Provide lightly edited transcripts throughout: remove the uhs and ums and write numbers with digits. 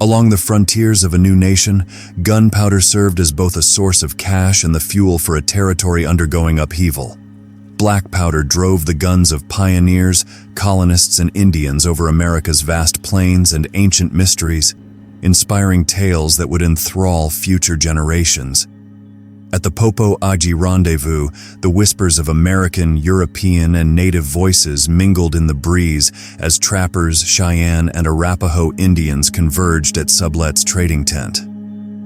Along the frontiers of a new nation, gunpowder served as both a source of cash and the fuel for a territory undergoing upheaval. Black powder drove the guns of pioneers, colonists, and Indians over America's vast plains and ancient mysteries, inspiring tales that would enthrall future generations. At the Popo Agie Rendezvous, the whispers of American, European, and Native voices mingled in the breeze as trappers, Cheyenne, and Arapaho Indians converged at Sublet's trading tent.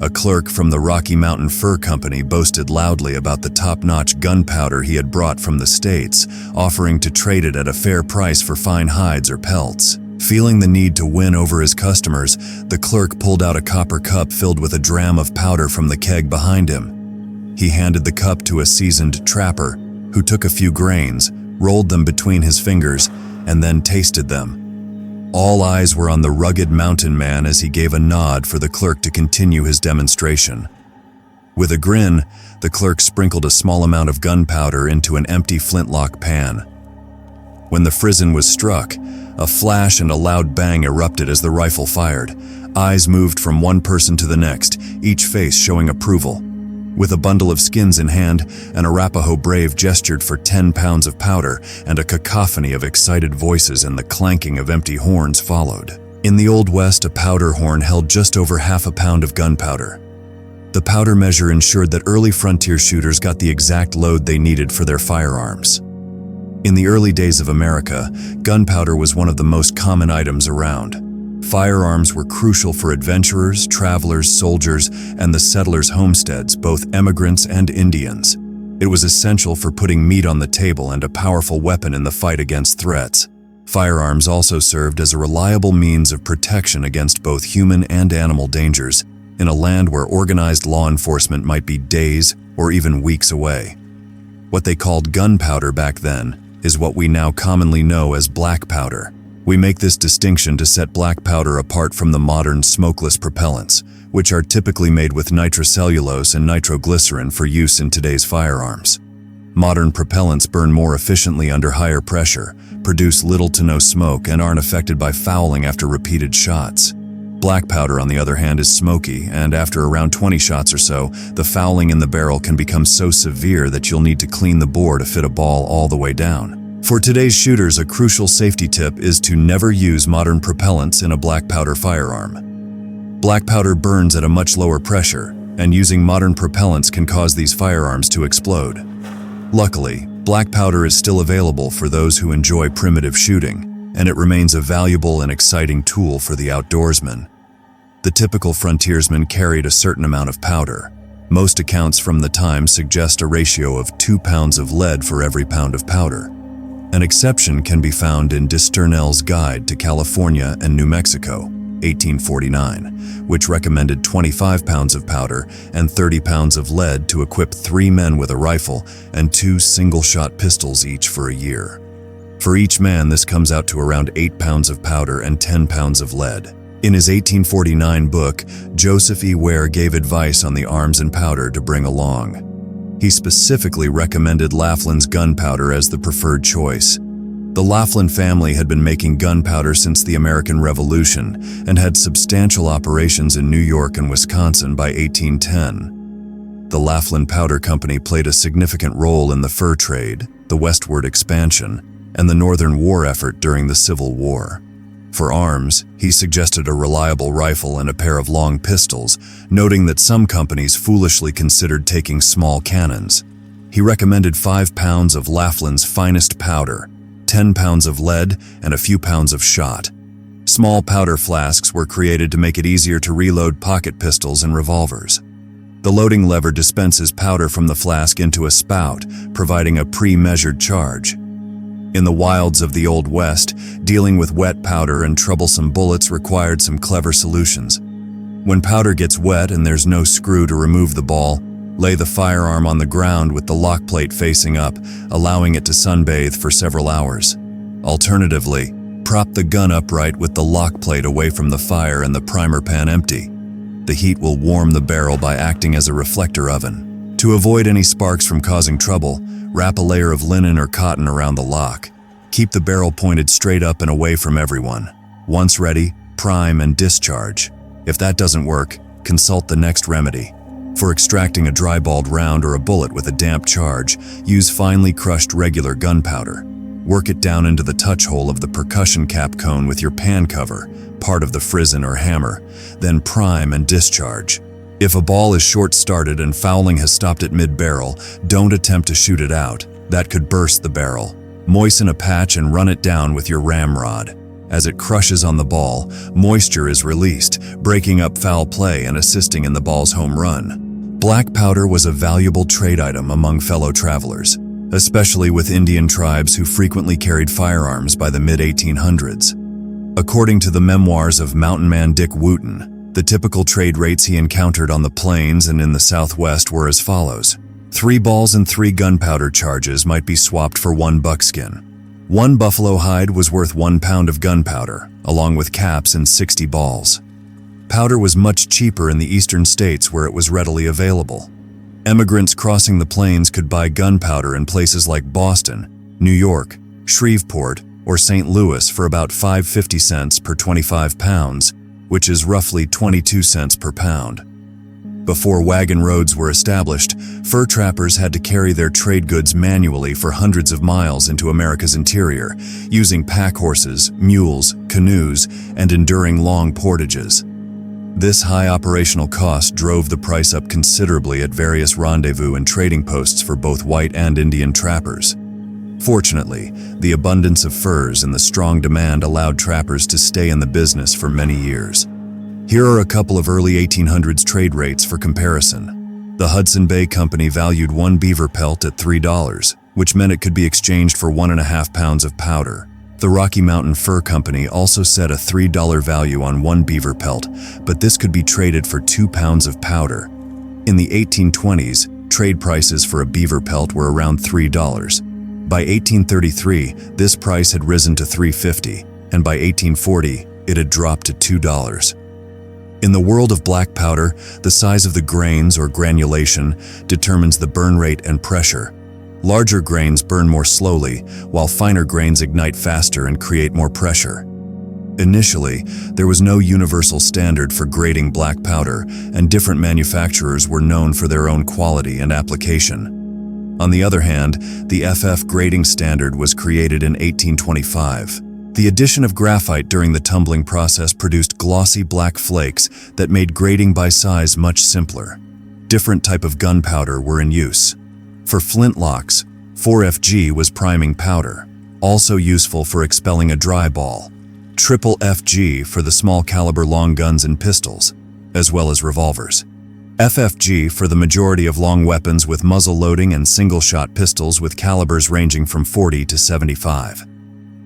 A clerk from the Rocky Mountain Fur Company boasted loudly about the top-notch gunpowder he had brought from the States, offering to trade it at a fair price for fine hides or pelts. Feeling the need to win over his customers, the clerk pulled out a copper cup filled with a dram of powder from the keg behind him. He handed the cup to a seasoned trapper, who took a few grains, rolled them between his fingers, and then tasted them. All eyes were on the rugged mountain man as he gave a nod for the clerk to continue his demonstration. With a grin, the clerk sprinkled a small amount of gunpowder into an empty flintlock pan. When the frizzen was struck, a flash and a loud bang erupted as the rifle fired. Eyes moved from one person to the next, each face showing approval. With a bundle of skins in hand, an Arapaho brave gestured for 10 pounds of powder, and a cacophony of excited voices and the clanking of empty horns followed. In the Old West, a powder horn held just over half a pound of gunpowder. The powder measure ensured that early frontier shooters got the exact load they needed for their firearms. In the early days of America, gunpowder was one of the most common items around. Firearms were crucial for adventurers, travelers, soldiers, and the settlers' homesteads, both emigrants and Indians. It was essential for putting meat on the table and a powerful weapon in the fight against threats. Firearms also served as a reliable means of protection against both human and animal dangers, in a land where organized law enforcement might be days or even weeks away. What they called gunpowder back then is what we now commonly know as black powder. We make this distinction to set black powder apart from the modern smokeless propellants, which are typically made with nitrocellulose and nitroglycerin for use in today's firearms. Modern propellants burn more efficiently under higher pressure, produce little to no smoke, and aren't affected by fouling after repeated shots. Black powder, on the other hand, is smoky, and after around 20 shots or so, the fouling in the barrel can become so severe that you'll need to clean the bore to fit a ball all the way down. For today's shooters, a crucial safety tip is to never use modern propellants in a black powder firearm. Black powder burns at a much lower pressure, and using modern propellants can cause these firearms to explode. Luckily, black powder is still available for those who enjoy primitive shooting, and it remains a valuable and exciting tool for the outdoorsman. The typical frontiersman carried a certain amount of powder. Most accounts from the time suggest a ratio of 2 pounds of lead for every pound of powder. An exception can be found in Disturnell's Guide to California and New Mexico, 1849, which recommended 25 pounds of powder and 30 pounds of lead to equip 3 men with a rifle and 2 single-shot pistols each for a year. For each man, this comes out to around 8 pounds of powder and 10 pounds of lead. In his 1849 book, Joseph E. Ware gave advice on the arms and powder to bring along. He specifically recommended Laughlin's gunpowder as the preferred choice. The Laughlin family had been making gunpowder since the American Revolution and had substantial operations in New York and Wisconsin by 1810. The Laughlin Powder Company played a significant role in the fur trade, the westward expansion, and the Northern War effort during the Civil War. For arms, he suggested a reliable rifle and a pair of long pistols, noting that some companies foolishly considered taking small cannons. He recommended 5 pounds of Laughlin's finest powder, 10 pounds of lead, and a few pounds of shot. Small powder flasks were created to make it easier to reload pocket pistols and revolvers. The loading lever dispenses powder from the flask into a spout, providing a pre-measured charge. In the wilds of the Old West, dealing with wet powder and troublesome bullets required some clever solutions. When powder gets wet and there's no screw to remove the ball, lay the firearm on the ground with the lock plate facing up, allowing it to sunbathe for several hours. Alternatively, prop the gun upright with the lock plate away from the fire and the primer pan empty. The heat will warm the barrel by acting as a reflector oven. To avoid any sparks from causing trouble, wrap a layer of linen or cotton around the lock. Keep the barrel pointed straight up and away from everyone. Once ready, prime and discharge. If that doesn't work, consult the next remedy. For extracting a dry-balled round or a bullet with a damp charge, use finely crushed regular gunpowder. Work it down into the touch hole of the percussion cap cone with your pan cover, part of the frizzen or hammer, then prime and discharge. If a ball is short-started and fouling has stopped at mid-barrel, don't attempt to shoot it out. That could burst the barrel. Moisten a patch and run it down with your ramrod. As it crushes on the ball, moisture is released, breaking up foul play and assisting in the ball's home run. Black powder was a valuable trade item among fellow travelers, especially with Indian tribes who frequently carried firearms by the mid-1800s. According to the memoirs of mountain man Dick Wooten, the typical trade rates he encountered on the plains and in the Southwest were as follows. 3 balls and 3 gunpowder charges might be swapped for 1 buckskin. 1 buffalo hide was worth 1 pound of gunpowder, along with caps and 60 balls. Powder was much cheaper in the eastern states where it was readily available. Emigrants crossing the plains could buy gunpowder in places like Boston, New York, Shreveport, or St. Louis for about 5.50 cents per 25 pounds, which is roughly 22 cents per pound. Before wagon roads were established, fur trappers had to carry their trade goods manually for hundreds of miles into America's interior, using pack horses, mules, canoes, and enduring long portages. This high operational cost drove the price up considerably at various rendezvous and trading posts for both white and Indian trappers. Fortunately, the abundance of furs and the strong demand allowed trappers to stay in the business for many years. Here are a couple of early 1800s trade rates for comparison. The Hudson Bay Company valued 1 beaver pelt at $3, which meant it could be exchanged for 1.5 pounds of powder. The Rocky Mountain Fur Company also set a $3 value on 1 beaver pelt, but this could be traded for 2 pounds of powder. In the 1820s, trade prices for a beaver pelt were around $3. By 1833, this price had risen to $3.50, and by 1840, it had dropped to $2. In the world of black powder, the size of the grains or granulation determines the burn rate and pressure. Larger grains burn more slowly, while finer grains ignite faster and create more pressure. Initially, there was no universal standard for grading black powder, and different manufacturers were known for their own quality and application. On the other hand, the FF grading standard was created in 1825. The addition of graphite during the tumbling process produced glossy black flakes that made grading by size much simpler. Different types of gunpowder were in use. For flintlocks, 4FG was priming powder, also useful for expelling a dry ball. Triple FG for the small caliber long guns and pistols, as well as revolvers. FFG for the majority of long weapons with muzzle loading and single-shot pistols with calibers ranging from 40 to 75.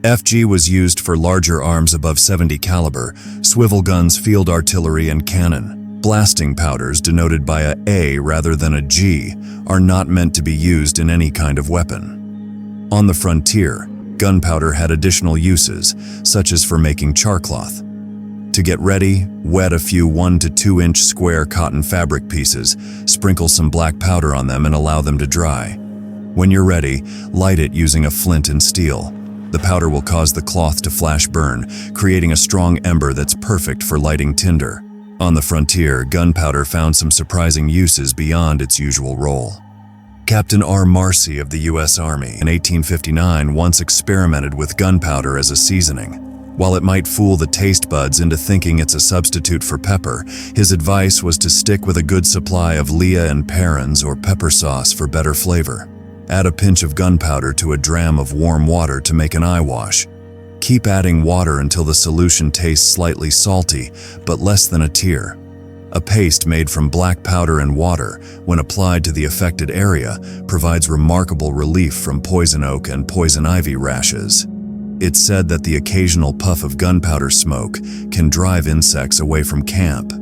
FG was used for larger arms above 70 caliber, swivel guns, field artillery, and cannon. Blasting powders, denoted by a A rather than a G, are not meant to be used in any kind of weapon. On the frontier, gunpowder had additional uses, such as for making charcloth. To get ready, wet a few 1 to 2 inch square cotton fabric pieces, sprinkle some black powder on them and allow them to dry. When you're ready, light it using a flint and steel. The powder will cause the cloth to flash burn, creating a strong ember that's perfect for lighting tinder. On the frontier, gunpowder found some surprising uses beyond its usual role. Captain R. Marcy of the U.S. Army in 1859 once experimented with gunpowder as a seasoning. While it might fool the taste buds into thinking it's a substitute for pepper, his advice was to stick with a good supply of Leah and Perrins or pepper sauce for better flavor. Add a pinch of gunpowder to a dram of warm water to make an eye wash. Keep adding water until the solution tastes slightly salty, but less than a tear. A paste made from black powder and water, when applied to the affected area, provides remarkable relief from poison oak and poison ivy rashes. It's said that the occasional puff of gunpowder smoke can drive insects away from camp.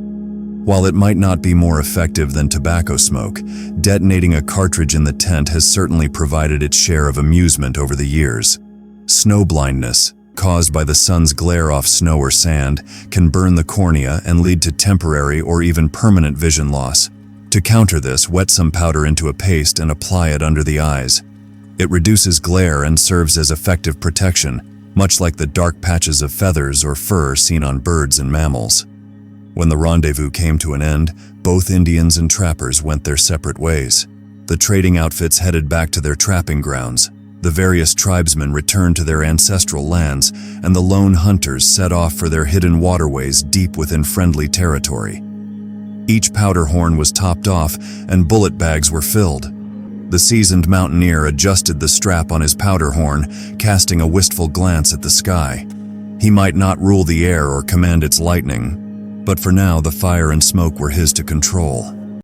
While it might not be more effective than tobacco smoke, detonating a cartridge in the tent has certainly provided its share of amusement over the years. Snow blindness, caused by the sun's glare off snow or sand, can burn the cornea and lead to temporary or even permanent vision loss. To counter this, wet some powder into a paste and apply it under the eyes. It reduces glare and serves as effective protection, much like the dark patches of feathers or fur seen on birds and mammals. When the rendezvous came to an end, both Indians and trappers went their separate ways. The trading outfits headed back to their trapping grounds. The various tribesmen returned to their ancestral lands, and the lone hunters set off for their hidden waterways deep within friendly territory. Each powder horn was topped off, and bullet bags were filled. The seasoned mountaineer adjusted the strap on his powder horn, casting a wistful glance at the sky. He might not rule the air or command its lightning, but for now the fire and smoke were his to control.